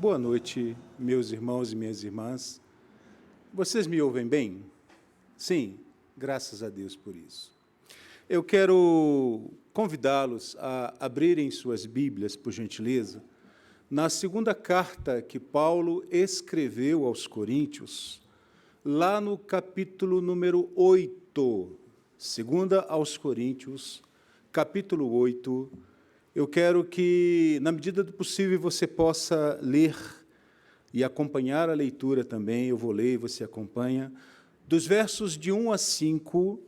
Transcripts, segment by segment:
Boa noite, meus irmãos e minhas irmãs. Vocês me ouvem bem? Sim, graças a Deus por isso. Eu quero convidá-los a abrirem suas Bíblias, por gentileza, na segunda carta que Paulo escreveu aos Coríntios, lá no capítulo número 8, segunda aos Coríntios, capítulo 8. Eu quero que, na medida do possível, você possa ler e acompanhar a leitura também. Eu vou ler e você acompanha. Dos versos de 1 a 5,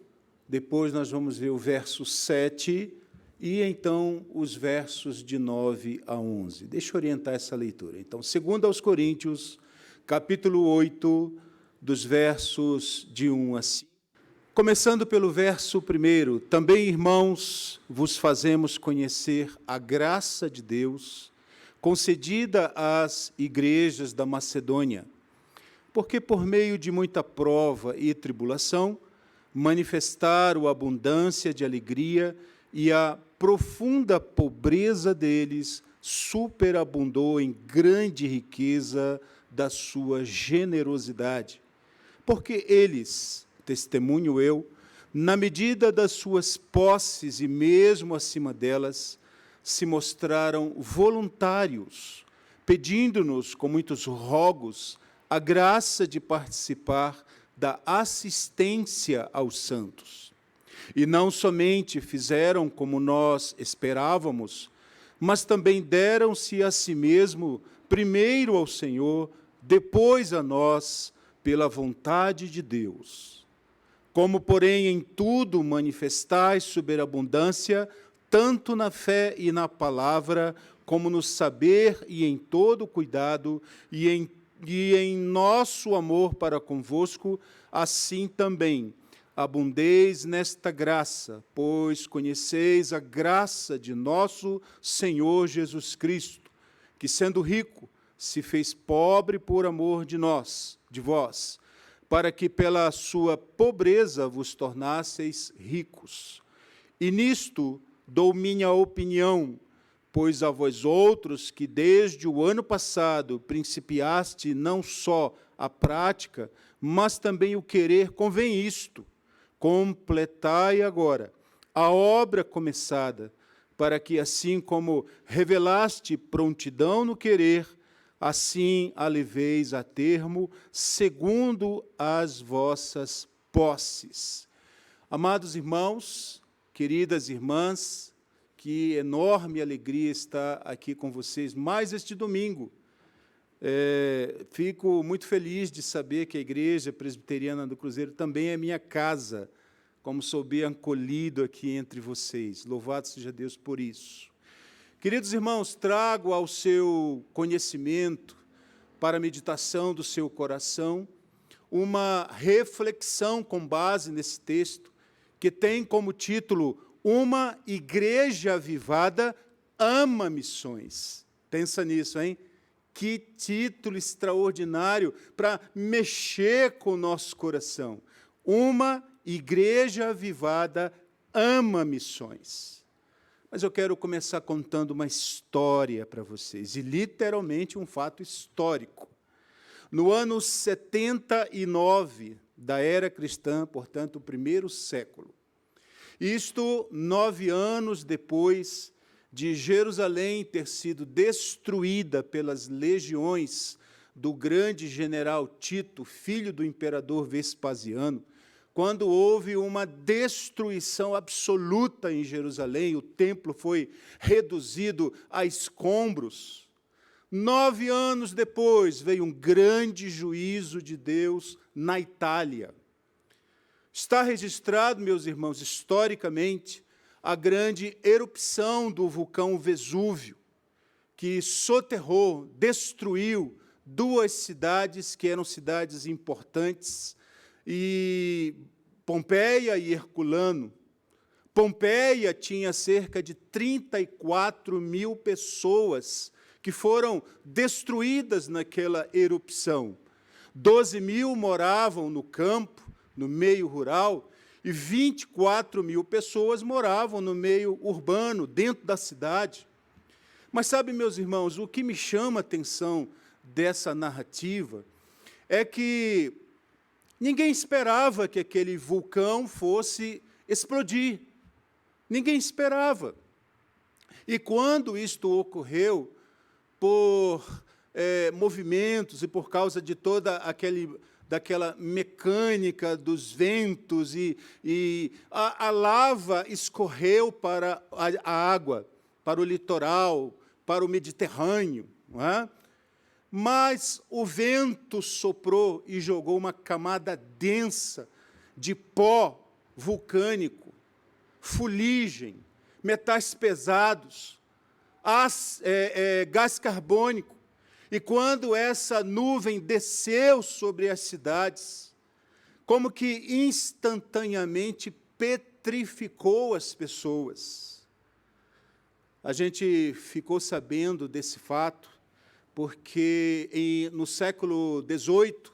depois nós vamos ver o verso 7 e, então, os versos de 9 a 11. Deixa eu orientar essa leitura. Então, 2 aos Coríntios, capítulo 8, dos versos de 1 a 5. Começando pelo verso 1, também, irmãos, vos fazemos conhecer a graça de Deus, concedida às igrejas da Macedônia, porque por meio de muita prova e tribulação, manifestaram a abundância de alegria e a profunda pobreza deles superabundou em grande riqueza da sua generosidade. Porque eles, testemunho eu, na medida das suas posses e mesmo acima delas, se mostraram voluntários, pedindo-nos com muitos rogos a graça de participar da assistência aos santos. E não somente fizeram como nós esperávamos, mas também deram-se a si mesmo, primeiro ao Senhor, depois a nós, pela vontade de Deus. Como, porém, em tudo manifestais superabundância, tanto na fé e na palavra, como no saber e em todo cuidado, e em nosso amor para convosco, assim também abundeis nesta graça, pois conheceis a graça de nosso Senhor Jesus Cristo, que, sendo rico, se fez pobre por amor de nós, de vós, para que pela sua pobreza vos tornasseis ricos. E nisto dou minha opinião, pois a vós outros que desde o ano passado principiaste não só a prática, mas também o querer, convém isto: completai agora a obra começada, para que, assim como revelaste prontidão no querer, assim a leveis a termo, segundo as vossas posses. Amados irmãos, queridas irmãs, que enorme alegria estar aqui com vocês mais este domingo. Fico muito feliz de saber que a Igreja Presbiteriana do Cruzeiro também é minha casa, como sou bem acolhido aqui entre vocês. Louvado seja Deus por isso. Queridos irmãos, trago ao seu conhecimento, para a meditação do seu coração, uma reflexão com base nesse texto, que tem como título: Uma Igreja Avivada ama missões. Pensa nisso, hein? Que título extraordinário para mexer com o nosso coração. Uma Igreja Avivada ama missões. Mas eu quero começar contando uma história para vocês, e literalmente um fato histórico. No ano 79 da era cristã, portanto, o primeiro século, isto 9 anos depois de Jerusalém ter sido destruída pelas legiões do grande general Tito, filho do imperador Vespasiano, quando houve uma destruição absoluta em Jerusalém, o templo foi reduzido a escombros. 9 anos depois, veio um grande juízo de Deus na Itália. Está registrado, meus irmãos, historicamente, a grande erupção do vulcão Vesúvio, que soterrou, destruiu 2 cidades que eram cidades importantes, e Pompeia e Herculano. Pompeia tinha cerca de 34 mil pessoas que foram destruídas naquela erupção. 12 mil moravam no campo, no meio rural, e 24 mil pessoas moravam no meio urbano, dentro da cidade. Mas sabe, meus irmãos, o que me chama a atenção dessa narrativa é que ninguém esperava que aquele vulcão fosse explodir. Ninguém esperava. E quando isto ocorreu, por movimentos e por causa de toda daquela mecânica dos ventos, e a lava escorreu para a água, para o litoral, para o Mediterrâneo, não é? Mas o vento soprou e jogou uma camada densa de pó vulcânico, fuligem, metais pesados, gás carbônico. E quando essa nuvem desceu sobre as cidades, como que instantaneamente petrificou as pessoas. A gente ficou sabendo desse fato porque no século XVIII,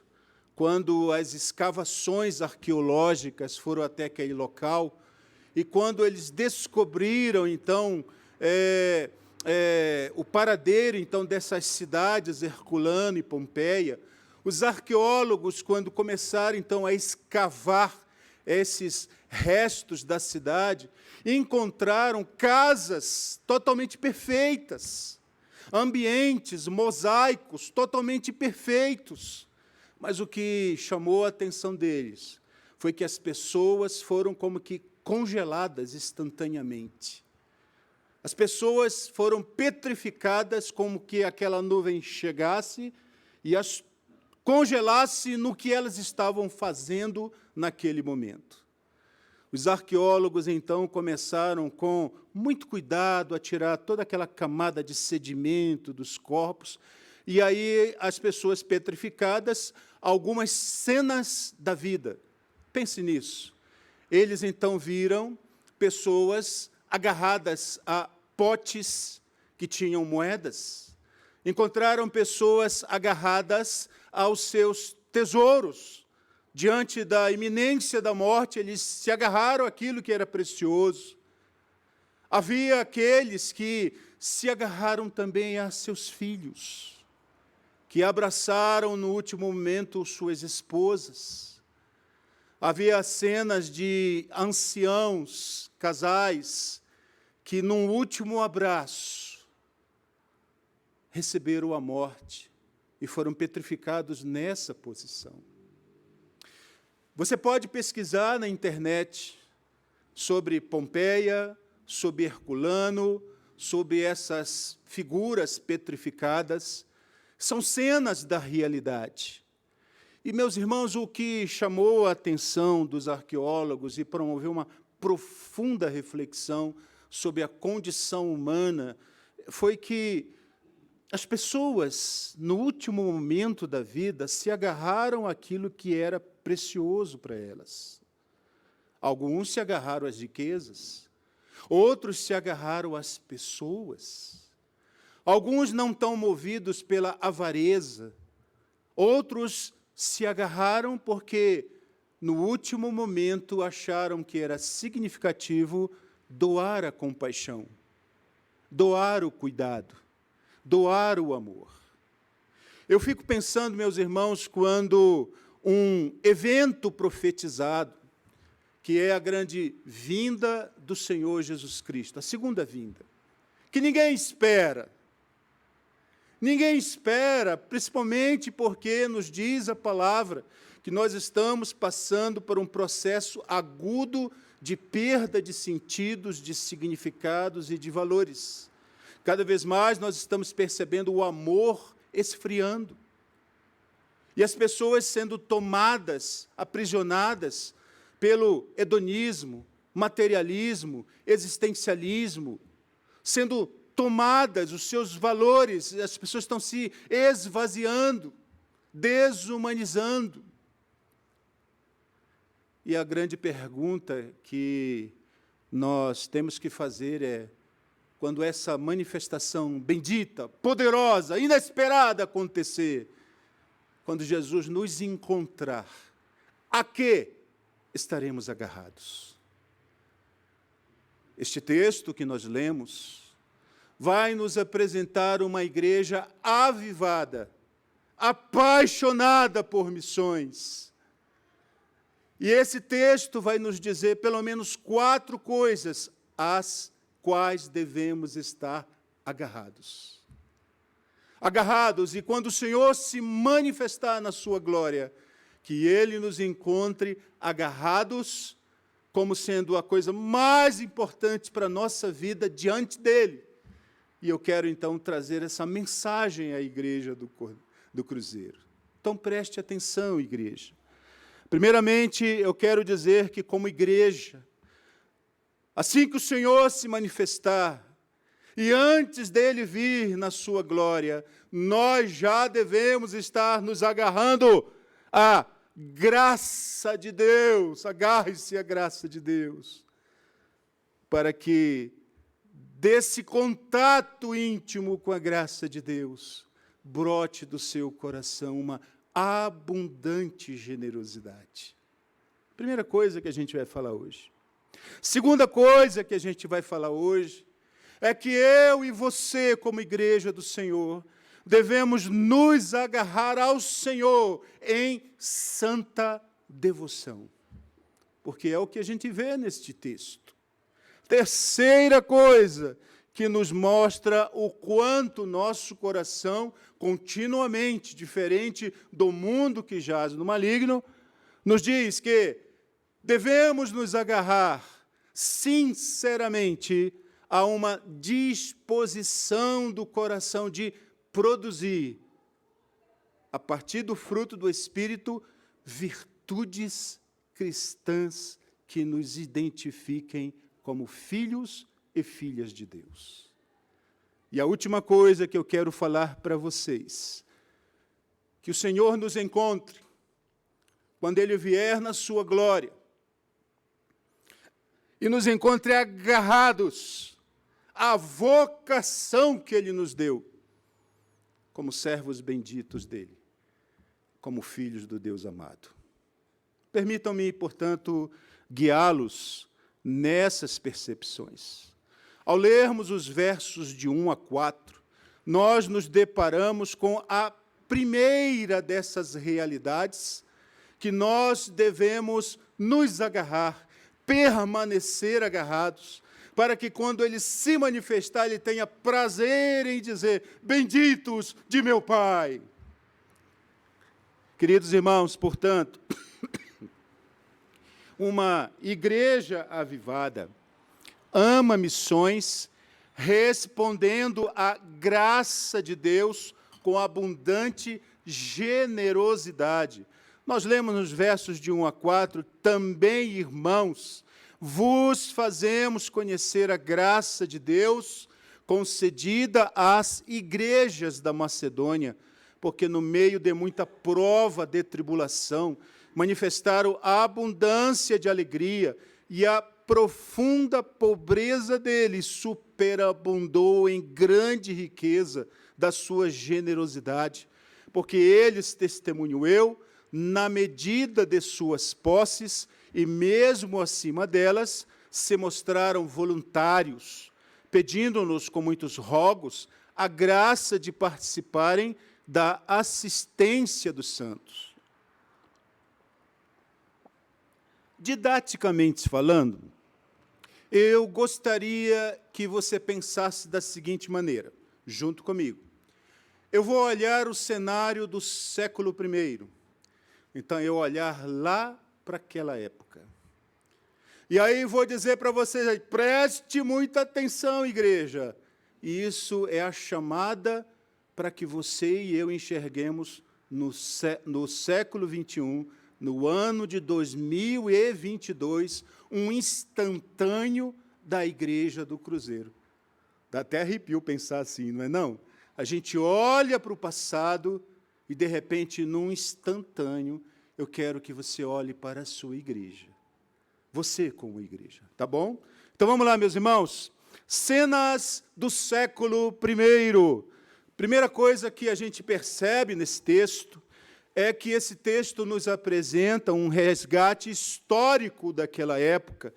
quando as escavações arqueológicas foram até aquele local, e quando eles descobriram, então, o paradeiro, então, dessas cidades, Herculano e Pompeia, os arqueólogos, quando começaram, então, a escavar esses restos da cidade, encontraram casas totalmente perfeitas, ambientes, mosaicos totalmente perfeitos. Mas o que chamou a atenção deles foi que as pessoas foram como que congeladas instantaneamente. As pessoas foram petrificadas, como que aquela nuvem chegasse e as congelasse no que elas estavam fazendo naquele momento. Os arqueólogos, então, começaram com muito cuidado a tirar toda aquela camada de sedimento dos corpos, e aí as pessoas petrificadas, algumas cenas da vida. Pense nisso. Eles, então, viram pessoas agarradas a potes que tinham moedas, encontraram pessoas agarradas aos seus tesouros. Diante da iminência da morte, eles se agarraram àquilo que era precioso. Havia aqueles que se agarraram também a seus filhos, que abraçaram no último momento suas esposas. Havia cenas de anciãos, casais, que num último abraço receberam a morte e foram petrificados nessa posição. Você pode pesquisar na internet sobre Pompeia, sobre Herculano, sobre essas figuras petrificadas. São cenas da realidade. E, meus irmãos, o que chamou a atenção dos arqueólogos e promoveu uma profunda reflexão sobre a condição humana foi que as pessoas, no último momento da vida, se agarraram àquilo que era precioso para elas. Alguns se agarraram às riquezas, outros se agarraram às pessoas. Alguns não tão movidos pela avareza, outros se agarraram porque, no último momento, acharam que era significativo doar a compaixão, doar o cuidado, doar o amor. Eu fico pensando, meus irmãos, quando um evento profetizado, que é a grande vinda do Senhor Jesus Cristo, a segunda vinda, que ninguém espera, principalmente porque nos diz a palavra que nós estamos passando por um processo agudo de perda de sentidos, de significados e de valores. Cada vez mais nós estamos percebendo o amor esfriando. E as pessoas sendo tomadas, aprisionadas pelo hedonismo, materialismo, existencialismo, sendo tomadas, os seus valores, as pessoas estão se esvaziando, desumanizando. E a grande pergunta que nós temos que fazer é, quando essa manifestação bendita, poderosa, inesperada acontecer, quando Jesus nos encontrar, a que estaremos agarrados? Este texto que nós lemos vai nos apresentar uma igreja avivada, apaixonada por missões. E esse texto vai nos dizer pelo menos 4 coisas às quais devemos estar agarrados. Agarrados, e quando o Senhor se manifestar na sua glória, que Ele nos encontre agarrados, como sendo a coisa mais importante para a nossa vida diante dEle. E eu quero, então, trazer essa mensagem à igreja do Cruzeiro. Então, preste atenção, igreja. Primeiramente, eu quero dizer que, como igreja, assim que o Senhor se manifestar, e antes dele vir na sua glória, nós já devemos estar nos agarrando à graça de Deus. Agarre-se à graça de Deus, para que desse contato íntimo com a graça de Deus brote do seu coração uma abundante generosidade. Primeira coisa que a gente vai falar hoje. Segunda coisa que a gente vai falar hoje é que eu e você, como igreja do Senhor, devemos nos agarrar ao Senhor em santa devoção. Porque é o que a gente vê neste texto. Terceira coisa que nos mostra o quanto nosso coração, continuamente diferente do mundo que jaz no maligno, nos diz que devemos nos agarrar sinceramente a uma disposição do coração de produzir, a partir do fruto do Espírito, virtudes cristãs que nos identifiquem como filhos e filhas de Deus. E a última coisa que eu quero falar para vocês, que o Senhor nos encontre, quando Ele vier na sua glória, e nos encontre agarrados à vocação que Ele nos deu, como servos benditos dEle, como filhos do Deus amado. Permitam-me, portanto, guiá-los nessas percepções. Ao lermos os versos de 1 a 4, nós nos deparamos com a primeira dessas realidades que nós devemos nos agarrar, permanecer agarrados, para que quando Ele se manifestar, Ele tenha prazer em dizer: benditos de meu Pai. Queridos irmãos, portanto, uma igreja avivada ama missões, respondendo à graça de Deus com abundante generosidade. Nós lemos nos versos de 1 a 4, também, irmãos, vos fazemos conhecer a graça de Deus concedida às igrejas da Macedônia, porque no meio de muita prova de tribulação, manifestaram a abundância de alegria, e a profunda pobreza deles superabundou em grande riqueza da sua generosidade, porque eles, testemunho eu, na medida de suas posses, e mesmo acima delas, se mostraram voluntários, pedindo-nos com muitos rogos a graça de participarem da assistência dos santos. Didaticamente falando, eu gostaria que você pensasse da seguinte maneira, junto comigo. Eu vou olhar o cenário do século I. Então, eu olhar lá para aquela época. E aí vou dizer para vocês, preste muita atenção, igreja. Isso é a chamada para que você e eu enxerguemos no século XXI, no ano de 2022, um instantâneo da igreja do Cruzeiro. Dá até arrepio pensar assim, não é não? A gente olha para o passado e, de repente, num instantâneo, eu quero que você olhe para a sua igreja. Você como igreja, tá bom? Então, vamos lá, meus irmãos. Cenas do século I. Primeira coisa que a gente percebe nesse texto é que esse texto nos apresenta um resgate histórico daquela época.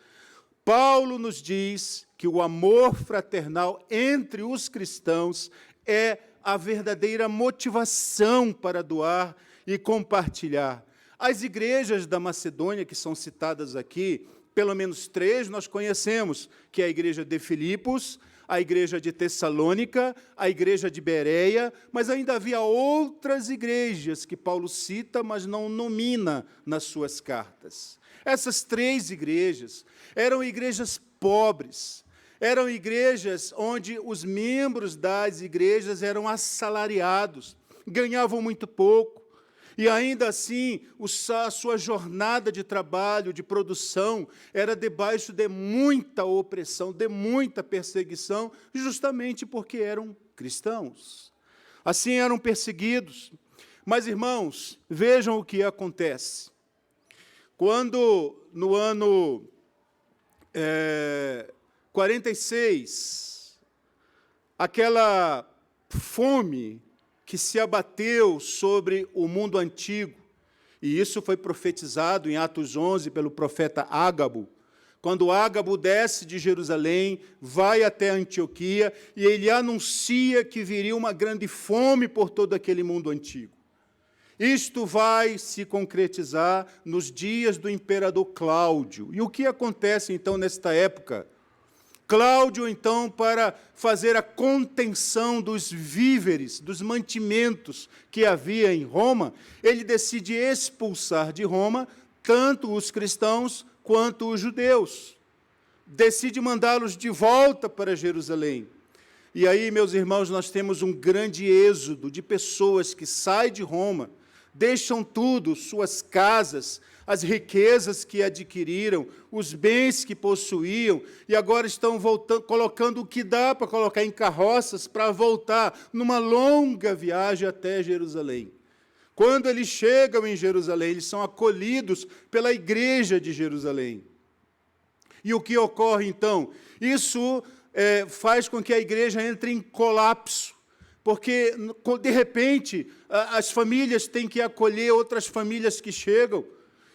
Paulo nos diz que o amor fraternal entre os cristãos é a verdadeira motivação para doar e compartilhar. As igrejas da Macedônia, que são citadas aqui, pelo menos 3 nós conhecemos, que é a igreja de Filipos, a igreja de Tessalônica, a igreja de Bereia, mas ainda havia outras igrejas que Paulo cita, mas não nomina nas suas cartas. Essas 3 igrejas eram igrejas pobres, eram igrejas onde os membros das igrejas eram assalariados, ganhavam muito pouco, e ainda assim a sua jornada de trabalho, de produção, era debaixo de muita opressão, de muita perseguição, justamente porque eram cristãos. Assim eram perseguidos. Mas, irmãos, vejam o que acontece. Quando, no ano 46, aquela fome que se abateu sobre o mundo antigo, e isso foi profetizado em Atos 11 pelo profeta Ágabo, quando Ágabo desce de Jerusalém, vai até Antioquia, e ele anuncia que viria uma grande fome por todo aquele mundo antigo. Isto vai se concretizar nos dias do imperador Cláudio. E o que acontece, então, nesta época? Cláudio, então, para fazer a contenção dos víveres, dos mantimentos que havia em Roma, ele decide expulsar de Roma tanto os cristãos quanto os judeus. Decide mandá-los de volta para Jerusalém. E aí, meus irmãos, nós temos um grande êxodo de pessoas que saem de Roma, deixam tudo, suas casas, as riquezas que adquiriram, os bens que possuíam, e agora estão colocando o que dá para colocar em carroças para voltar numa longa viagem até Jerusalém. Quando eles chegam em Jerusalém, eles são acolhidos pela igreja de Jerusalém. E o que ocorre, então? Isso faz com que a igreja entre em colapso, porque, de repente, as famílias têm que acolher outras famílias que chegam.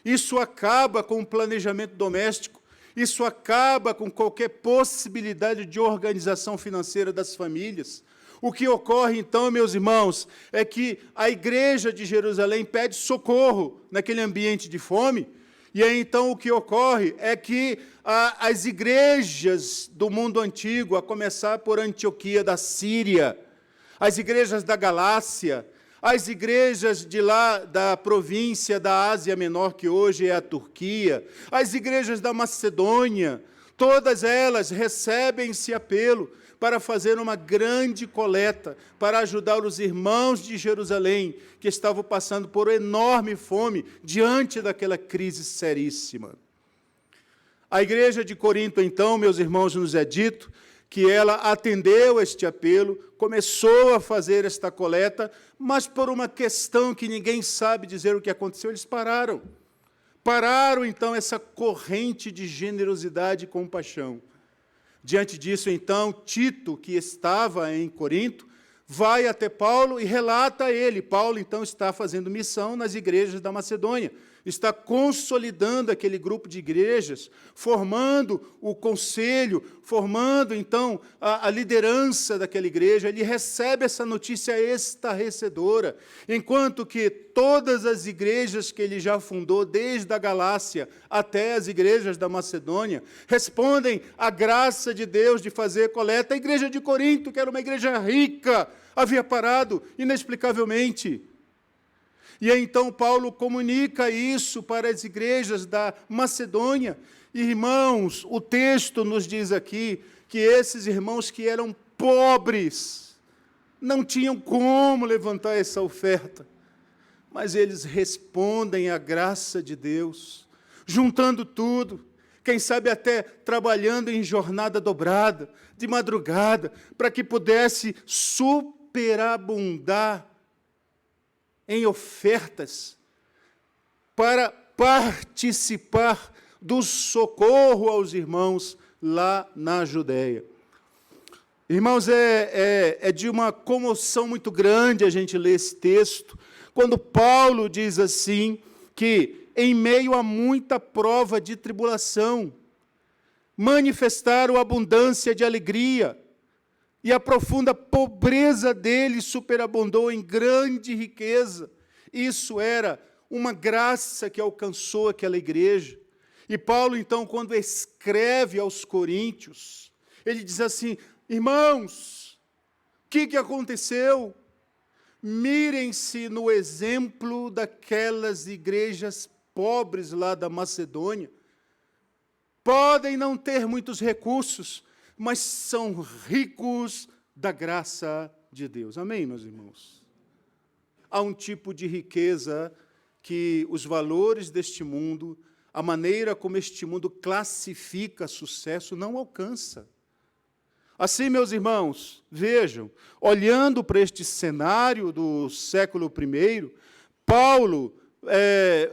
Isso acaba com o planejamento doméstico, isso acaba com qualquer possibilidade de organização financeira das famílias. O que ocorre, então, meus irmãos, é que a igreja de Jerusalém pede socorro naquele ambiente de fome, e aí, então, o que ocorre é que as igrejas do mundo antigo, a começar por Antioquia da Síria, as igrejas da Galácia, as igrejas de lá da província da Ásia Menor, que hoje é a Turquia, as igrejas da Macedônia, todas elas recebem esse apelo para fazer uma grande coleta, para ajudar os irmãos de Jerusalém, que estavam passando por enorme fome diante daquela crise seríssima. A igreja de Corinto, então, meus irmãos, nos é dito que ela atendeu este apelo, começou a fazer esta coleta, mas por uma questão que ninguém sabe dizer o que aconteceu, eles pararam. Pararam, então, essa corrente de generosidade e compaixão. Diante disso, então, Tito, que estava em Corinto, vai até Paulo e relata a ele. Paulo, então, está fazendo missão nas igrejas da Macedônia, está consolidando aquele grupo de igrejas, formando o conselho, formando, então, a liderança daquela igreja. Ele recebe essa notícia estarrecedora, enquanto que todas as igrejas que ele já fundou, desde a Galácia até as igrejas da Macedônia, respondem à graça de Deus de fazer coleta. A igreja de Corinto, que era uma igreja rica, havia parado inexplicavelmente. E aí, então, Paulo comunica isso para as igrejas da Macedônia. Irmãos, o texto nos diz aqui que esses irmãos que eram pobres não tinham como levantar essa oferta, mas eles respondem à graça de Deus, juntando tudo, quem sabe até trabalhando em jornada dobrada, de madrugada, para que pudesse superabundar em ofertas para participar do socorro aos irmãos lá na Judéia. Irmãos, é de uma comoção muito grande a gente ler esse texto, quando Paulo diz assim, que em meio a muita prova de tribulação, manifestaram abundância de alegria, e a profunda pobreza deles superabundou em grande riqueza. Isso era uma graça que alcançou aquela igreja. E Paulo, então, quando escreve aos Coríntios, ele diz assim: irmãos, o que aconteceu? Mirem-se no exemplo daquelas igrejas pobres lá da Macedônia. Podem não ter muitos recursos, mas são ricos da graça de Deus. Amém, meus irmãos? Há um tipo de riqueza que os valores deste mundo, a maneira como este mundo classifica sucesso, não alcança. Assim, meus irmãos, vejam, olhando para este cenário do século I, Paulo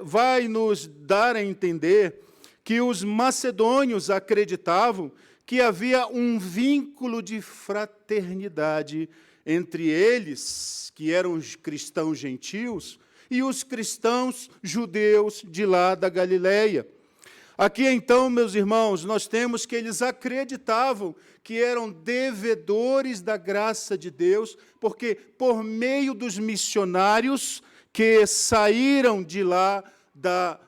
vai nos dar a entender que os macedônios acreditavam que havia um vínculo de fraternidade entre eles, que eram os cristãos gentios, e os cristãos judeus de lá da Galileia. Aqui, então, meus irmãos, nós temos que eles acreditavam que eram devedores da graça de Deus, porque por meio dos missionários que saíram de lá da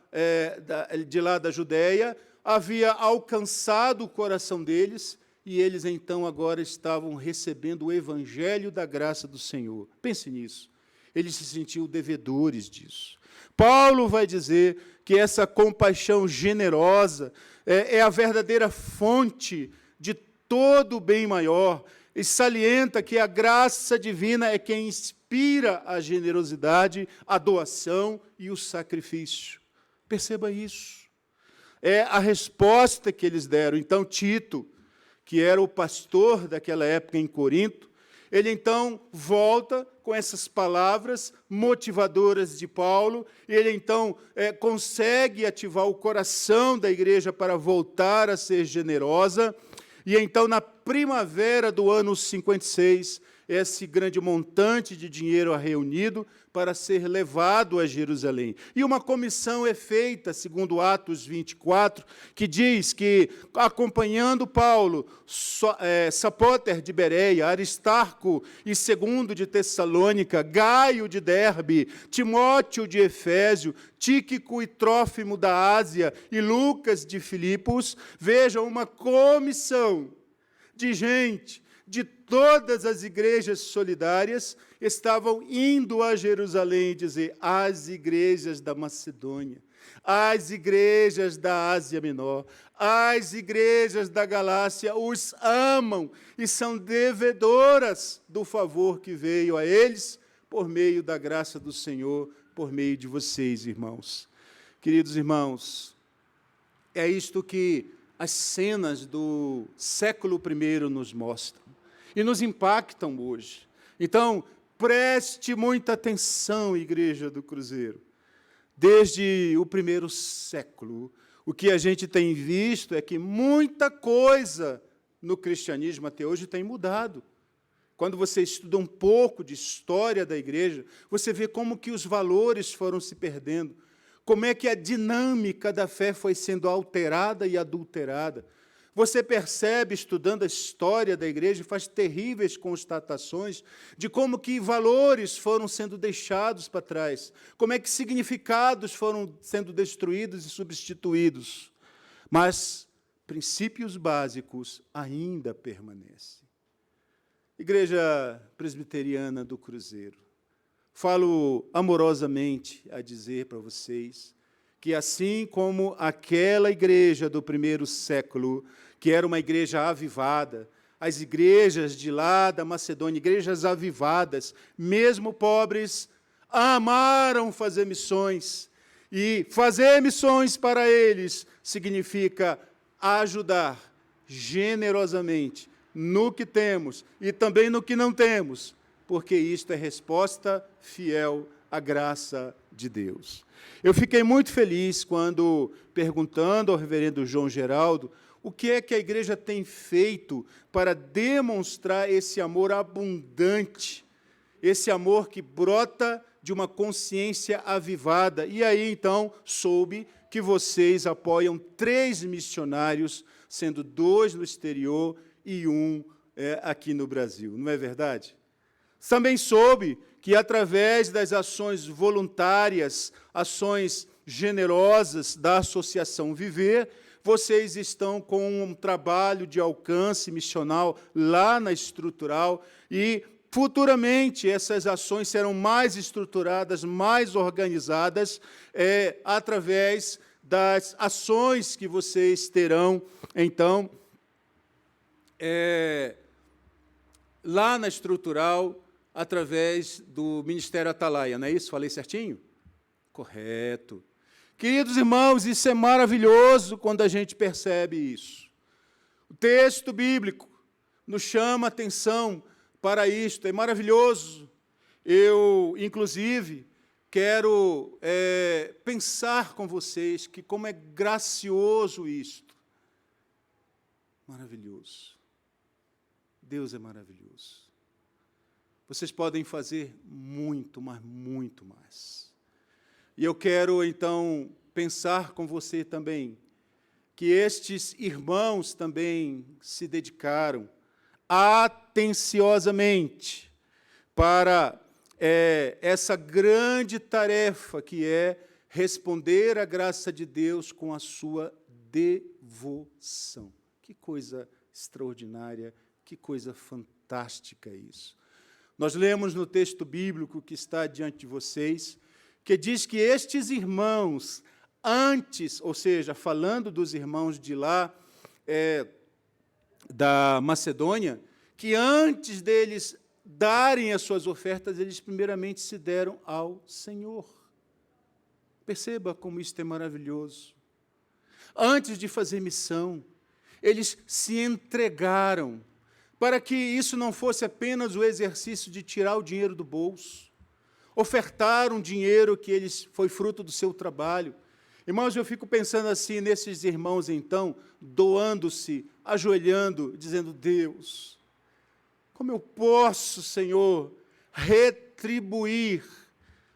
Judéia, havia alcançado o coração deles, e eles, então, agora estavam recebendo o evangelho da graça do Senhor. Pense nisso. Eles se sentiam devedores disso. Paulo vai dizer que essa compaixão generosa é a verdadeira fonte de todo o bem maior, e salienta que a graça divina é quem inspira a generosidade, a doação e o sacrifício. Perceba isso. É a resposta que eles deram. Então, Tito, que era o pastor daquela época em Corinto, ele então volta com essas palavras motivadoras de Paulo, e ele então consegue ativar o coração da igreja para voltar a ser generosa, e então na primavera do ano 56, esse grande montante de dinheiro é reunido para ser levado a Jerusalém. E uma comissão é feita, segundo Atos 24, que diz que, acompanhando Paulo, Sopáter de Bereia, Aristarco e Segundo de Tessalônica, Gaio de Derbe, Timóteo de Efésio, Tíquico e Trófimo da Ásia e Lucas de Filipos, vejam, uma comissão de gente de todas as igrejas solidárias estavam indo a Jerusalém dizer às igrejas da Macedônia, às igrejas da Ásia Menor, às igrejas da Galácia, os amam e são devedoras do favor que veio a eles por meio da graça do Senhor, por meio de vocês, irmãos. Queridos irmãos, é isto que as cenas do século I nos mostram e nos impactam hoje. Então, preste muita atenção, Igreja do Cruzeiro. Desde o primeiro século, o que a gente tem visto é que muita coisa no cristianismo até hoje tem mudado. Quando você estuda um pouco de história da igreja, você vê como que os valores foram se perdendo, como é que a dinâmica da fé foi sendo alterada e adulterada. Você percebe, estudando a história da igreja, faz terríveis constatações de como que valores foram sendo deixados para trás, como é que significados foram sendo destruídos e substituídos. Mas princípios básicos ainda permanecem. Igreja Presbiteriana do Cruzeiro, falo amorosamente a dizer para vocês que, assim como aquela igreja do primeiro século, que era uma igreja avivada, as igrejas de lá da Macedônia, igrejas avivadas, mesmo pobres, amaram fazer missões. E fazer missões para eles significa ajudar generosamente no que temos e também no que não temos, porque isto é resposta fiel à graça de Deus. Eu fiquei muito feliz quando, perguntando ao reverendo João Geraldo, o que é que a igreja tem feito para demonstrar esse amor abundante, esse amor que brota de uma consciência avivada. E aí, então, soube que vocês apoiam 3 missionários, sendo 2 no exterior e 1 aqui no Brasil, não é verdade? Também soube que, através das ações voluntárias, ações generosas da Associação Viver, vocês estão com um trabalho de alcance missional lá na Estrutural e, futuramente, essas ações serão mais estruturadas, mais organizadas, através das ações que vocês terão, então, lá na Estrutural, através do Ministério Atalaia, não é isso? Falei certinho? Correto. Queridos irmãos, isso é maravilhoso quando a gente percebe isso. O texto bíblico nos chama a atenção para isto, é maravilhoso. Eu, inclusive, quero pensar com vocês que como é gracioso isto. Maravilhoso. Deus é maravilhoso. Vocês podem fazer muito, mas muito mais. E eu quero, então, pensar com você também, que estes irmãos também se dedicaram atenciosamente para essa grande tarefa que é responder à graça de Deus com a sua devoção. Que coisa extraordinária, que coisa fantástica isso. Nós lemos no texto bíblico que está diante de vocês, que diz que estes irmãos, antes, ou seja, falando dos irmãos de lá, da Macedônia, que antes deles darem as suas ofertas, eles primeiramente se deram ao Senhor. Perceba como isso é maravilhoso. Antes de fazer missão, eles se entregaram, para que isso não fosse apenas o exercício de tirar o dinheiro do bolso, ofertar um dinheiro que foi fruto do seu trabalho. Irmãos, eu fico pensando assim, nesses irmãos, então, doando-se, ajoelhando, dizendo, Deus, como eu posso, Senhor, retribuir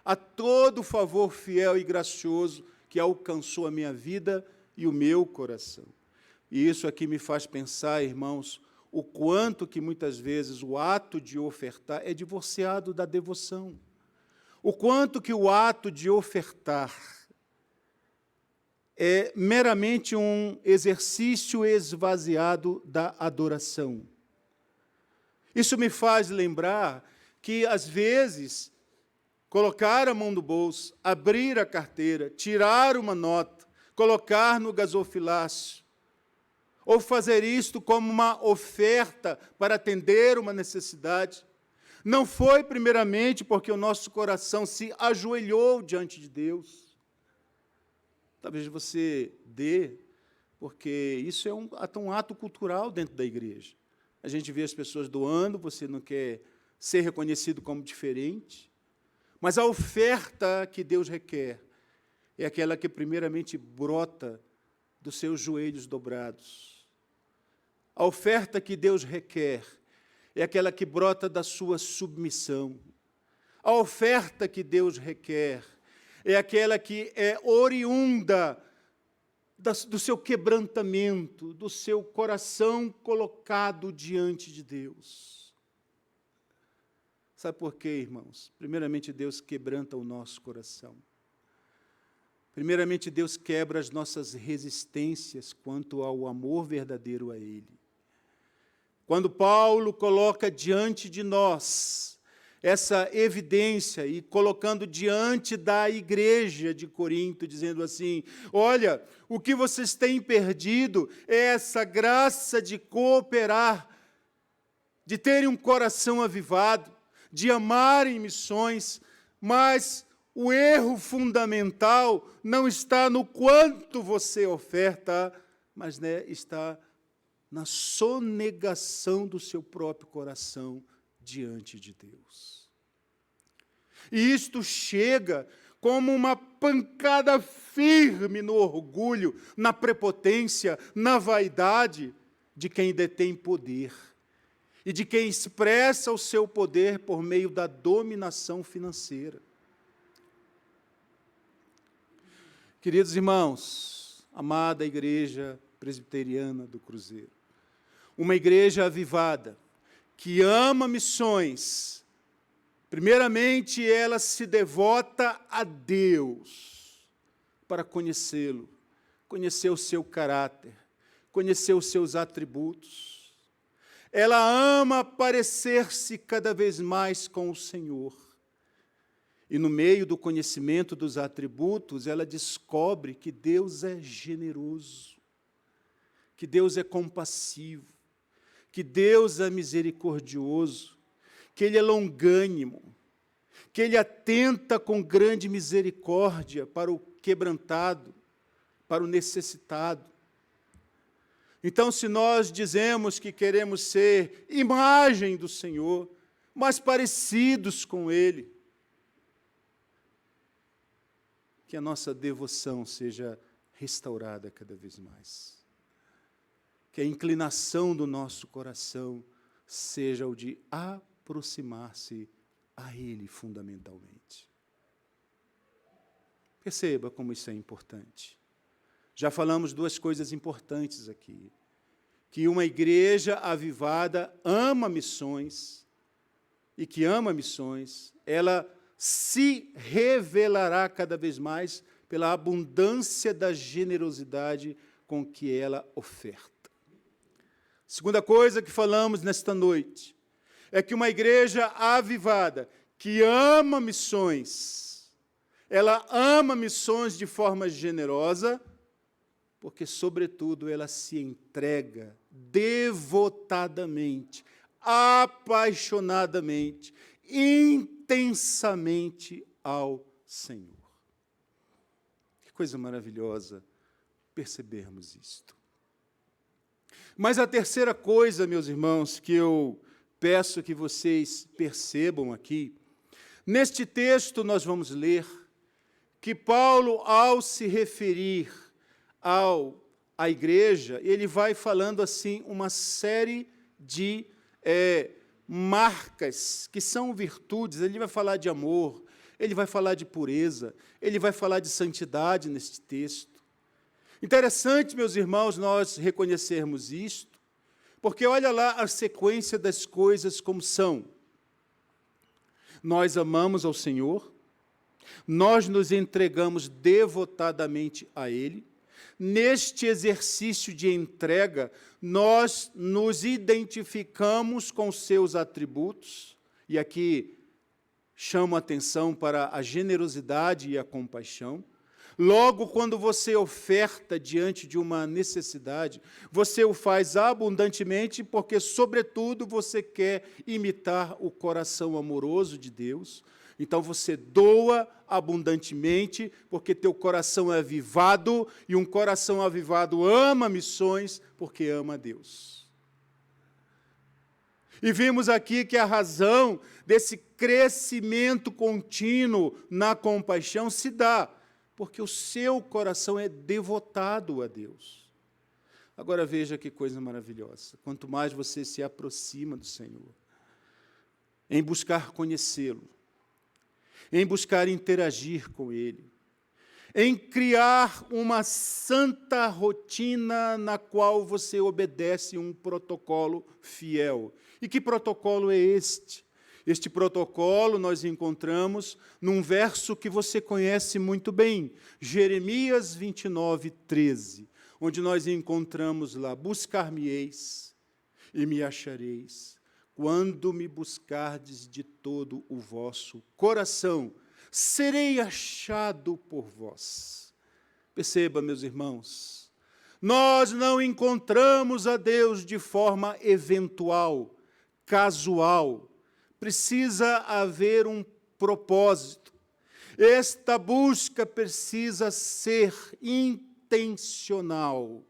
a todo o favor fiel e gracioso que alcançou a minha vida e o meu coração. E isso aqui me faz pensar, irmãos, o quanto que muitas vezes o ato de ofertar é divorciado da devoção. O quanto que o ato de ofertar é meramente um exercício esvaziado da adoração. Isso me faz lembrar que, às vezes, colocar a mão no bolso, abrir a carteira, tirar uma nota, colocar no gasofilácio, ou fazer isto como uma oferta para atender uma necessidade, não foi primeiramente porque o nosso coração se ajoelhou diante de Deus. Talvez você dê, porque isso é um ato cultural dentro da igreja. A gente vê as pessoas doando, você não quer ser reconhecido como diferente, mas a oferta que Deus requer é aquela que primeiramente brota dos seus joelhos dobrados. A oferta que Deus requer é aquela que brota da sua submissão. A oferta que Deus requer é aquela que é oriunda do seu quebrantamento, do seu coração colocado diante de Deus. Sabe por quê, irmãos? Primeiramente, Deus quebranta o nosso coração. Primeiramente, Deus quebra as nossas resistências quanto ao amor verdadeiro a Ele. Quando Paulo coloca diante de nós essa evidência e colocando diante da igreja de Corinto, dizendo assim, olha, o que vocês têm perdido é essa graça de cooperar, de terem um coração avivado, de amarem missões, mas o erro fundamental não está no quanto você oferta, mas está na sonegação do seu próprio coração diante de Deus. E isto chega como uma pancada firme no orgulho, na prepotência, na vaidade de quem detém poder e de quem expressa o seu poder por meio da dominação financeira. Queridos irmãos, amada igreja presbiteriana do Cruzeiro, uma igreja avivada, que ama missões, primeiramente ela se devota a Deus para conhecê-lo, conhecer o seu caráter, conhecer os seus atributos. Ela ama parecer-se cada vez mais com o Senhor. E no meio do conhecimento dos atributos, ela descobre que Deus é generoso, que Deus é compassivo, que Deus é misericordioso, que Ele é longânimo, que Ele atenta com grande misericórdia para o quebrantado, para o necessitado. Então, se nós dizemos que queremos ser imagem do Senhor, mais parecidos com Ele, que a nossa devoção seja restaurada cada vez mais. Que a inclinação do nosso coração seja o de aproximar-se a Ele fundamentalmente. Perceba como isso é importante. Já falamos duas coisas importantes aqui. Que uma igreja avivada ama missões, e que ama missões, ela se revelará cada vez mais pela abundância da generosidade com que ela oferta. Segunda coisa que falamos nesta noite é que uma igreja avivada que ama missões, ela ama missões de forma generosa, porque, sobretudo, ela se entrega devotadamente, apaixonadamente, intensamente ao Senhor. Que coisa maravilhosa percebermos isto. Mas a terceira coisa, meus irmãos, que eu peço que vocês percebam aqui, neste texto nós vamos ler que Paulo, ao se referir à igreja, ele vai falando assim uma série de marcas que são virtudes. Ele vai falar de amor, ele vai falar de pureza, ele vai falar de santidade neste texto. Interessante, meus irmãos, nós reconhecermos isto, porque olha lá a sequência das coisas como são. Nós amamos ao Senhor, nós nos entregamos devotadamente a Ele. Neste exercício de entrega, nós nos identificamos com seus atributos, e aqui chamo a atenção para a generosidade e a compaixão. Logo, quando você oferta diante de uma necessidade, você o faz abundantemente, porque, sobretudo, você quer imitar o coração amoroso de Deus. Então, você doa abundantemente, porque teu coração é avivado, e um coração avivado ama missões, porque ama a Deus. E vimos aqui que a razão desse crescimento contínuo na compaixão se dá porque o seu coração é devotado a Deus. Agora veja que coisa maravilhosa. Quanto mais você se aproxima do Senhor, em buscar conhecê-lo, em buscar interagir com Ele, em criar uma santa rotina na qual você obedece um protocolo fiel. E que protocolo é este? Este protocolo nós encontramos num verso que você conhece muito bem, Jeremias 29, 13, onde nós encontramos lá: buscar-me-eis e me achareis, quando me buscardes de todo o vosso coração, serei achado por vós. Perceba, meus irmãos, nós não encontramos a Deus de forma eventual, casual. Precisa haver um propósito. Esta busca precisa ser intencional.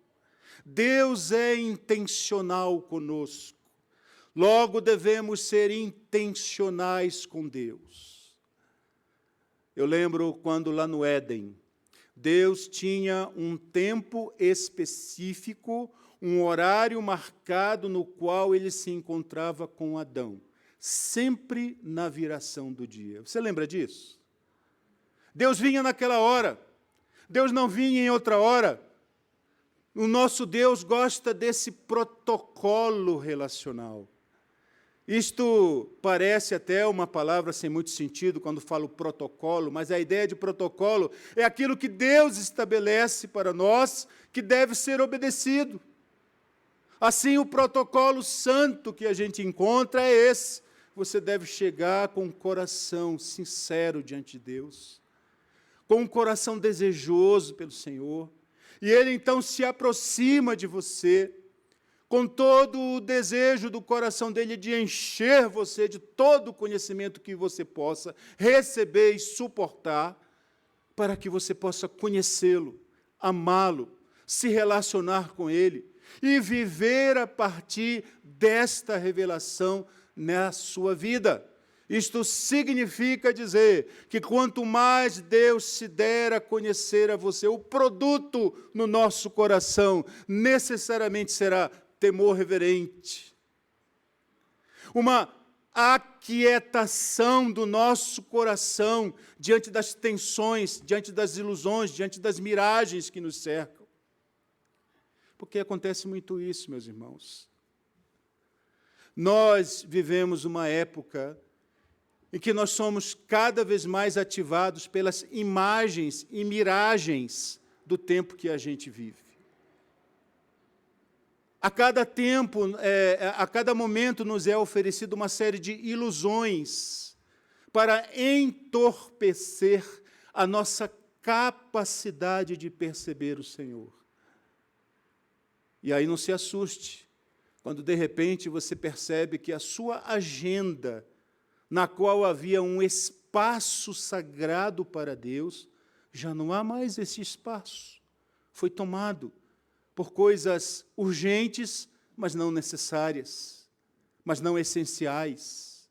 Deus é intencional conosco. Logo, devemos ser intencionais com Deus. Eu lembro quando lá no Éden, Deus tinha um tempo específico, um horário marcado no qual ele se encontrava com Adão. Sempre na viração do dia. Você lembra disso? Deus vinha naquela hora. Deus não vinha em outra hora. O nosso Deus gosta desse protocolo relacional. Isto parece até uma palavra sem muito sentido quando falo protocolo, mas a ideia de protocolo é aquilo que Deus estabelece para nós, que deve ser obedecido. Assim, o protocolo santo que a gente encontra é esse. Você deve chegar com um coração sincero diante de Deus, com um coração desejoso pelo Senhor, e Ele então se aproxima de você, com todo o desejo do coração dele de encher você de todo o conhecimento que você possa receber e suportar, para que você possa conhecê-lo, amá-lo, se relacionar com ele e viver a partir desta revelação na sua vida. Isto significa dizer que quanto mais Deus se der a conhecer a você, o produto no nosso coração necessariamente será temor reverente, uma aquietação do nosso coração diante das tensões, diante das ilusões, diante das miragens que nos cercam. Porque acontece muito isso, meus irmãos. Nós vivemos uma época em que nós somos cada vez mais ativados pelas imagens e miragens do tempo que a gente vive. A cada tempo, a cada momento nos é oferecida uma série de ilusões para entorpecer a nossa capacidade de perceber o Senhor. E aí não se assuste, quando de repente você percebe que a sua agenda, na qual havia um espaço sagrado para Deus, já não há mais esse espaço. Foi tomado por coisas urgentes, mas não necessárias, mas não essenciais.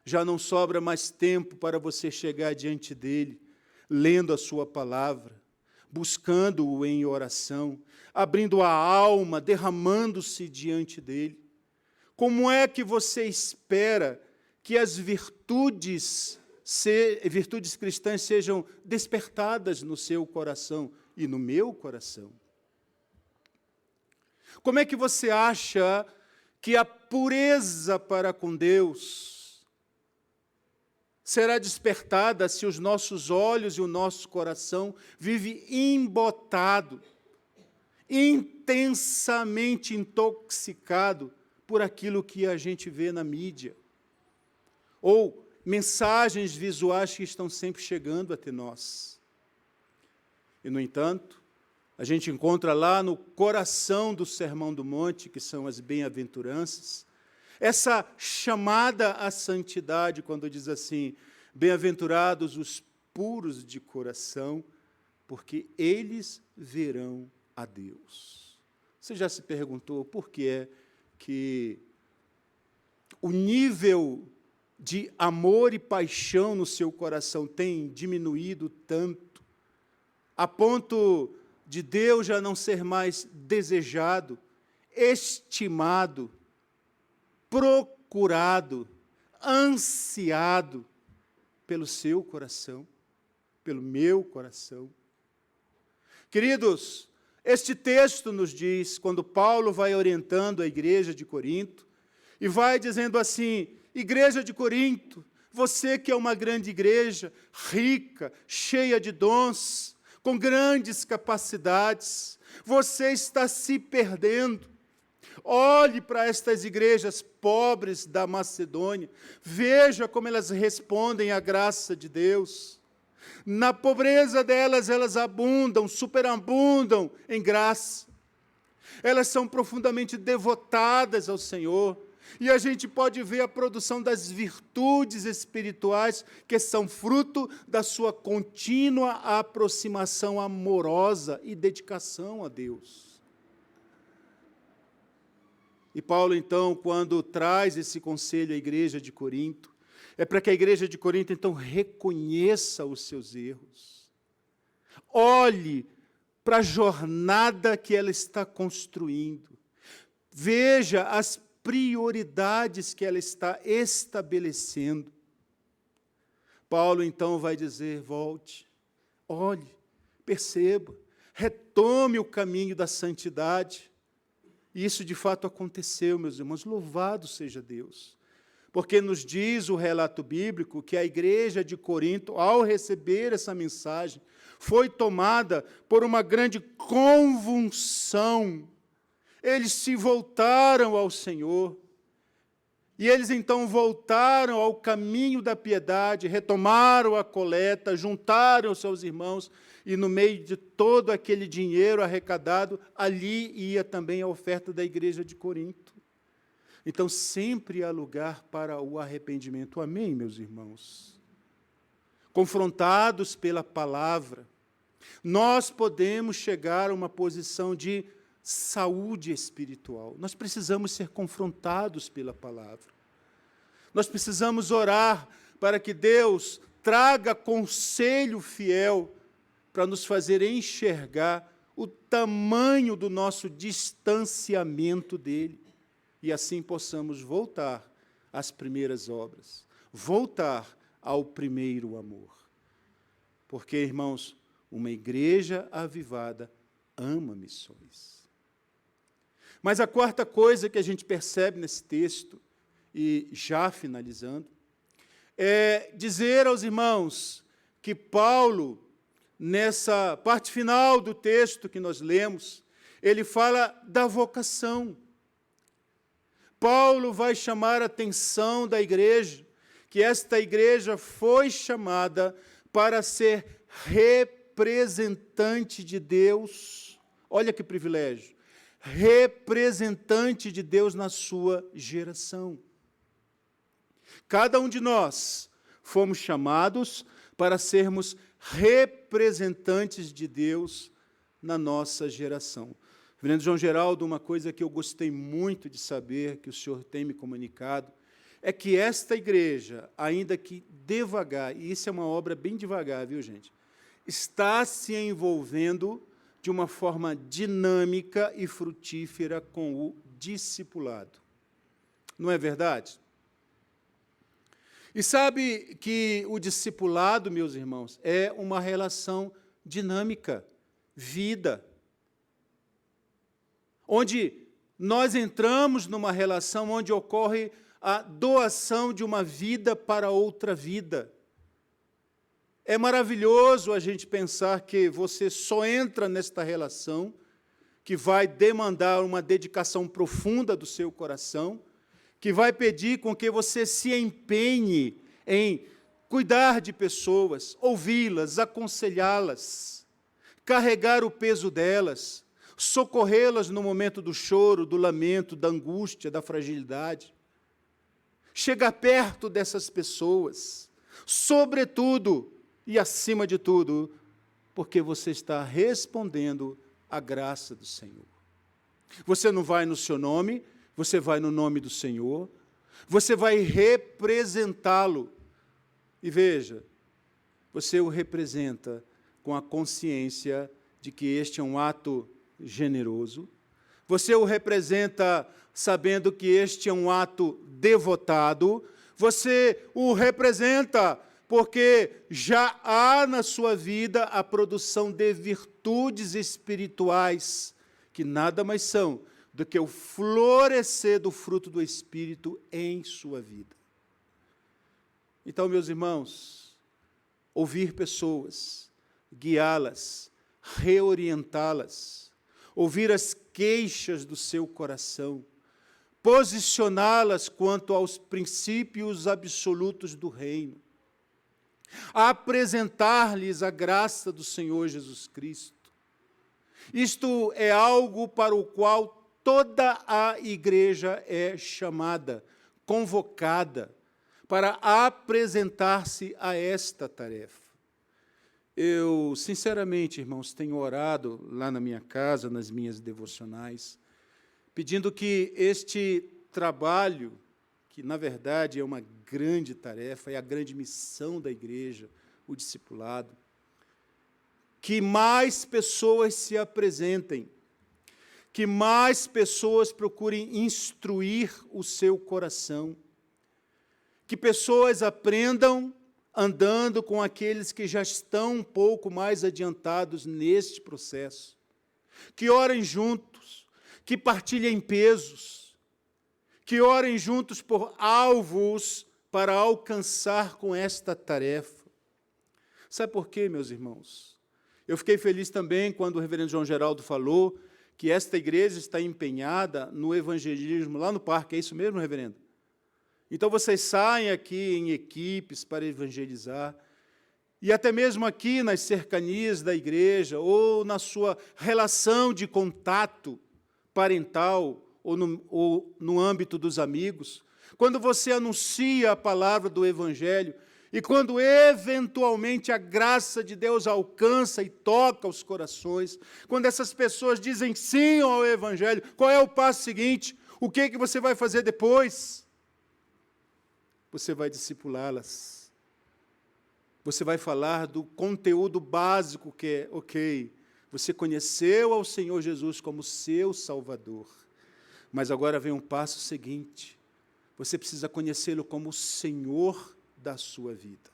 Já não sobra mais tempo para você chegar diante dele, lendo a sua palavra, buscando-o em oração, abrindo a alma, derramando-se diante dele. Como é que você espera que as virtudes cristãs sejam despertadas no seu coração e no meu coração? Como é que você acha que a pureza para com Deus será despertada se os nossos olhos e o nosso coração vivem embotado, intensamente intoxicado por aquilo que a gente vê na mídia? Ou mensagens visuais que estão sempre chegando até nós. E, no entanto, a gente encontra lá no coração do Sermão do Monte, que são as bem-aventuranças, essa chamada à santidade, quando diz assim: bem-aventurados os puros de coração, porque eles verão a Deus. Você já se perguntou por que é que o nível de amor e paixão no seu coração tem diminuído tanto, a ponto de Deus já não ser mais desejado, estimado, procurado, ansiado pelo seu coração, pelo meu coração? Queridos, este texto nos diz, quando Paulo vai orientando a igreja de Corinto, e vai dizendo assim: igreja de Corinto, você que é uma grande igreja, rica, cheia de dons, com grandes capacidades, você está se perdendo. Olhe para estas igrejas pobres da Macedônia, veja como elas respondem à graça de Deus. Na pobreza delas, elas abundam, superabundam em graça. Elas são profundamente devotadas ao Senhor. E a gente pode ver a produção das virtudes espirituais que são fruto da sua contínua aproximação amorosa e dedicação a Deus. E Paulo, então, quando traz esse conselho à igreja de Corinto, é para que a igreja de Corinto, então, reconheça os seus erros. Olhe para a jornada que ela está construindo. Veja as prioridades que ela está estabelecendo. Paulo, então, vai dizer: volte, olhe, perceba, retome o caminho da santidade. E isso, de fato, aconteceu, meus irmãos. Louvado seja Deus. porque nos diz o relato bíblico que a igreja de Corinto, ao receber essa mensagem, foi tomada por uma grande convulsão. Eles se voltaram ao Senhor, e eles então voltaram ao caminho da piedade, retomaram a coleta, juntaram os seus irmãos, e no meio de todo aquele dinheiro arrecadado, ali ia também a oferta da igreja de Corinto. Então, sempre há lugar para o arrependimento. Amém, meus irmãos? Confrontados pela palavra, nós podemos chegar a uma posição de saúde espiritual. Nós precisamos ser confrontados pela palavra. Nós precisamos orar para que Deus traga conselho fiel para nos fazer enxergar o tamanho do nosso distanciamento dele e assim possamos voltar às primeiras obras, voltar ao primeiro amor. Porque, irmãos, uma igreja avivada ama missões. Mas a quarta coisa que a gente percebe nesse texto, e já finalizando, é dizer aos irmãos que Paulo, nessa parte final do texto que nós lemos, ele fala da vocação. Paulo vai chamar a atenção da igreja, que esta igreja foi chamada para ser representante de Deus. Olha que privilégio. Representante de Deus na sua geração. Cada um de nós fomos chamados para sermos representantes de Deus na nossa geração. Reverendo João Geraldo, uma coisa que eu gostei muito de saber, que o senhor tem me comunicado, é que esta igreja, ainda que devagar, e isso é uma obra bem devagar, viu, gente? Está se envolvendo de uma forma dinâmica e frutífera com o discipulado. Não é verdade? E sabe que o discipulado, meus irmãos, é uma relação dinâmica, vida, onde nós entramos numa relação onde ocorre a doação de uma vida para outra vida. É maravilhoso a gente pensar que você só entra nesta relação, que vai demandar uma dedicação profunda do seu coração, que vai pedir com que você se empenhe em cuidar de pessoas, ouvi-las, aconselhá-las, carregar o peso delas, socorrê-las no momento do choro, do lamento, da angústia, da fragilidade. Chegar perto dessas pessoas, sobretudo e acima de tudo, porque você está respondendo à graça do Senhor. Você não vai no seu nome, você vai no nome do Senhor, você vai representá-lo. E veja, você o representa com a consciência de que este é um ato generoso, você o representa sabendo que este é um ato devotado, você o representa porque já há na sua vida a produção de virtudes espirituais, que nada mais são do que o florescer do fruto do Espírito em sua vida. Então, meus irmãos, ouvir pessoas, guiá-las, reorientá-las, ouvir as queixas do seu coração, posicioná-las quanto aos princípios absolutos do reino, apresentar-lhes a graça do Senhor Jesus Cristo. Isto é algo para o qual toda a igreja é chamada, convocada, para apresentar-se a esta tarefa. Eu, sinceramente, irmãos, tenho orado lá na minha casa, nas minhas devocionais, pedindo que este trabalho, que na verdade é uma grande tarefa, é a grande missão da igreja, o discipulado, que mais pessoas se apresentem, que mais pessoas procurem instruir o seu coração, que pessoas aprendam andando com aqueles que já estão um pouco mais adiantados neste processo, que orem juntos, que partilhem pesos, que orem juntos por alvos para alcançar com esta tarefa. Sabe por quê, meus irmãos? Eu fiquei feliz também quando o reverendo João Geraldo falou que esta igreja está empenhada no evangelismo lá no parque. É isso mesmo, reverendo? Então, vocês saem aqui em equipes para evangelizar, e até mesmo aqui nas cercanias da igreja, ou na sua relação de contato parental, ou no âmbito dos amigos, quando você anuncia a palavra do Evangelho, e quando eventualmente a graça de Deus alcança e toca os corações, quando essas pessoas dizem sim ao Evangelho, qual é o passo seguinte? O que você vai fazer depois? Você vai discipulá-las. Você vai falar do conteúdo básico que é, ok, você conheceu ao Senhor Jesus como seu Salvador, mas agora vem um passo seguinte, você precisa conhecê-lo como o Senhor da sua vida.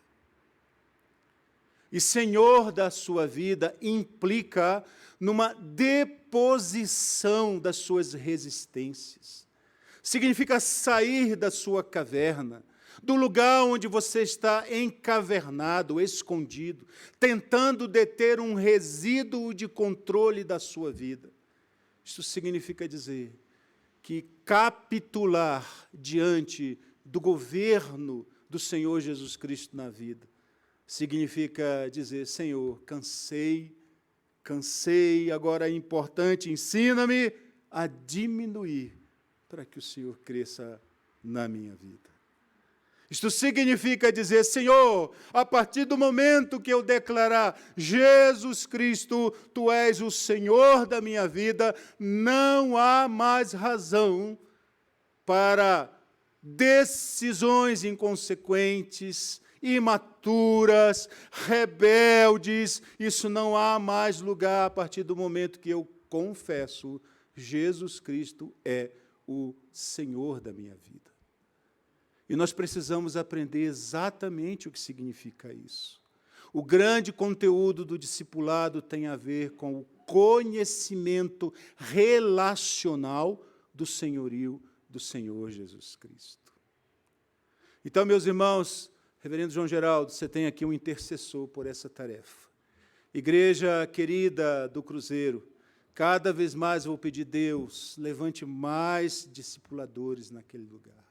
E Senhor da sua vida implica numa deposição das suas resistências. Significa sair da sua caverna, do lugar onde você está encavernado, escondido, tentando deter um resíduo de controle da sua vida. Isso significa dizer que capitular diante do governo do Senhor Jesus Cristo na vida significa dizer, Senhor, cansei, agora é importante, ensina-me a diminuir para que o Senhor cresça na minha vida. Isto significa dizer, Senhor, a partir do momento que eu declarar, Jesus Cristo, Tu és o Senhor da minha vida, não há mais razão para decisões inconsequentes, imaturas, rebeldes. Isso não há mais lugar a partir do momento que eu confesso, Jesus Cristo é o Senhor da minha vida. E nós precisamos aprender exatamente o que significa isso. O grande conteúdo do discipulado tem a ver com o conhecimento relacional do senhorio do Senhor Jesus Cristo. Então, meus irmãos, reverendo João Geraldo, você tem aqui um intercessor por essa tarefa. Igreja querida do Cruzeiro, cada vez mais eu vou pedir, Deus, levante mais discipuladores naquele lugar,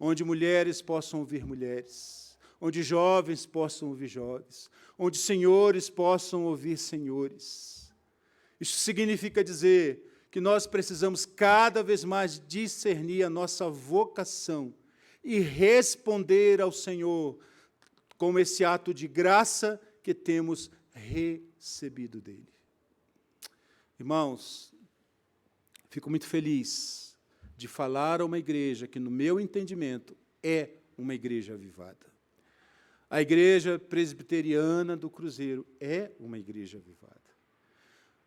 onde mulheres possam ouvir mulheres, onde jovens possam ouvir jovens, onde senhores possam ouvir senhores. Isso significa dizer que nós precisamos cada vez mais discernir a nossa vocação e responder ao Senhor com esse ato de graça que temos recebido dele. Irmãos, fico muito feliz de falar a uma igreja que, no meu entendimento, é uma igreja avivada. A igreja presbiteriana do Cruzeiro é uma igreja avivada.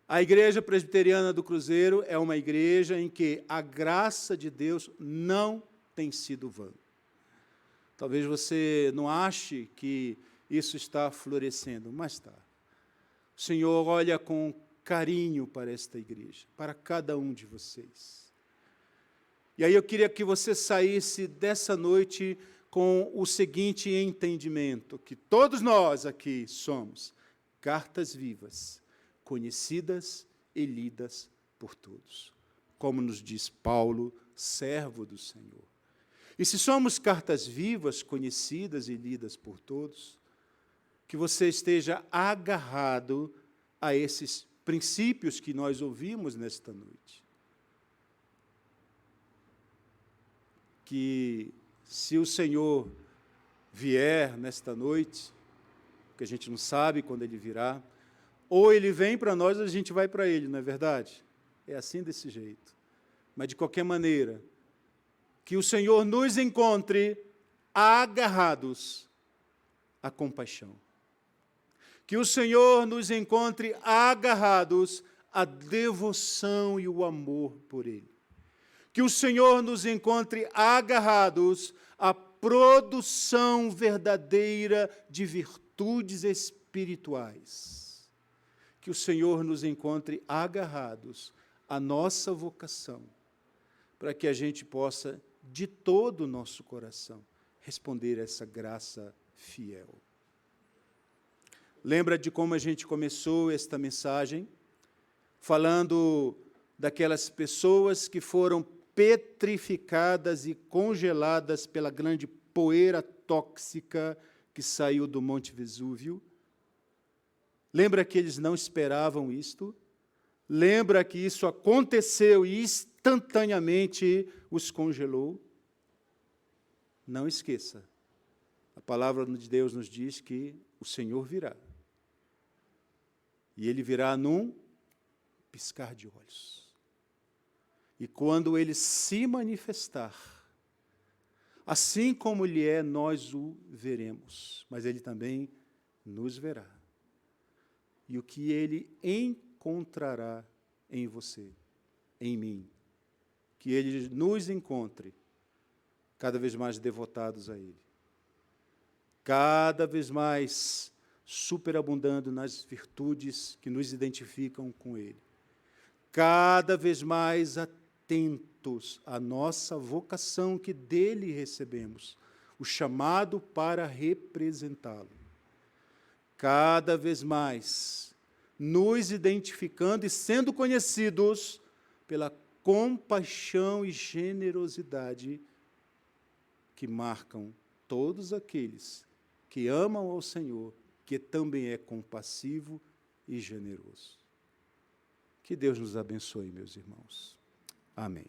A igreja presbiteriana do Cruzeiro é uma igreja em que a graça de Deus não tem sido vã. Talvez você não ache que isso está florescendo, mas está. O Senhor olha com carinho para esta igreja, para cada um de vocês. E aí eu queria que você saísse dessa noite com o seguinte entendimento, que todos nós aqui somos cartas vivas, conhecidas e lidas por todos, como nos diz Paulo, servo do Senhor. E se somos cartas vivas, conhecidas e lidas por todos, que você esteja agarrado a esses princípios que nós ouvimos nesta noite. Que se o Senhor vier nesta noite, que a gente não sabe quando Ele virá, ou Ele vem para nós, ou a gente vai para Ele, não é verdade? É assim desse jeito. Mas, de qualquer maneira, que o Senhor nos encontre agarrados à compaixão. Que o Senhor nos encontre agarrados à devoção e o amor por Ele. Que o Senhor nos encontre agarrados à produção verdadeira de virtudes espirituais. Que o Senhor nos encontre agarrados à nossa vocação, para que a gente possa, de todo o nosso coração, responder a essa graça fiel. Lembra de como a gente começou esta mensagem? Falando daquelas pessoas que foram petrificadas e congeladas pela grande poeira tóxica que saiu do Monte Vesúvio. Lembra que eles não esperavam isto? Lembra que isso aconteceu e instantaneamente os congelou? Não esqueça, a palavra de Deus nos diz que o Senhor virá. E Ele virá num piscar de olhos. E quando Ele se manifestar, assim como Ele é, nós o veremos, mas Ele também nos verá. E o que Ele encontrará em você, em mim, que Ele nos encontre cada vez mais devotados a Ele, cada vez mais superabundando nas virtudes que nos identificam com Ele, cada vez mais atentos à nossa vocação que dele recebemos, o chamado para representá-lo, cada vez mais nos identificando e sendo conhecidos pela compaixão e generosidade que marcam todos aqueles que amam ao Senhor, que também é compassivo e generoso. Que Deus nos abençoe, meus irmãos. Amém.